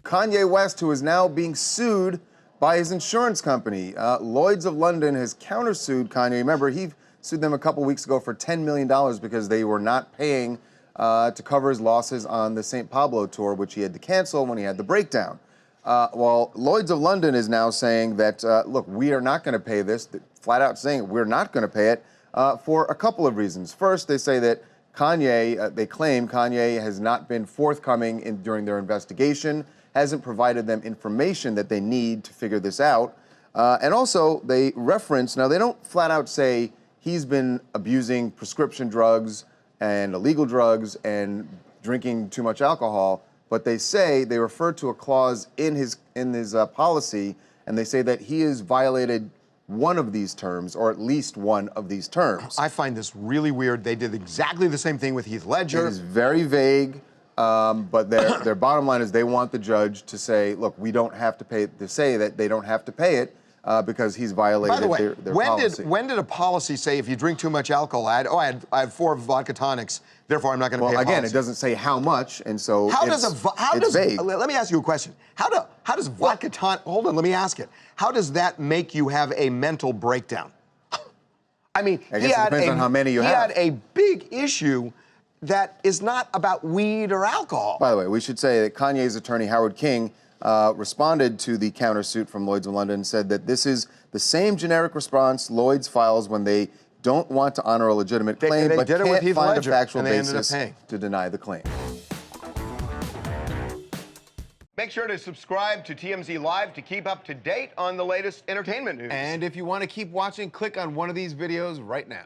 Kanye West, who is now being sued by his insurance company. Lloyd's of London has countersued Kanye. Remember, he sued them a couple weeks ago for $10 million because they were not paying to cover his losses on the St. Pablo tour, which he had to cancel when he had the breakdown. Well, Lloyd's of London is now saying that, look, we are not going to pay this, flat out saying we're not going to pay it for a couple of reasons. First, they say that Kanye, they claim Kanye has not been forthcoming during their investigation, hasn't provided them information that they need to figure this out. And also, they reference, now they don't flat out say he's been abusing prescription drugs and illegal drugs and drinking too much alcohol, but they say, they refer to a clause in his policy, and they say that he has violated one of these terms, or at least one of these terms. I find this really weird. They did exactly the same thing with Heath Ledger. It is very vague, but their bottom line is they want the judge to say, look, we don't have to pay, to say that they don't have to pay it because he's violated their policy. When did a policy say if you drink too much alcohol, I had 4 vodka tonics, therefore I'm not going to pay a policy? Well, again, it doesn't say how much, and so it's vague. Let me ask you a question. How does vodka tonic, hold on, let me ask it. How does that make you have a mental breakdown? I mean, I guess it depends on how many you have. He had a big issue that is not about weed or alcohol. By the way, we should say that Kanye's attorney, Howard King, responded to the countersuit from Lloyd's of London and said that this is the same generic response Lloyd's files when they don't want to honor a legitimate claim, but can't find a factual basis to deny the claim. Make sure to subscribe to TMZ Live to keep up to date on the latest entertainment news. And if you want to keep watching, click on one of these videos right now.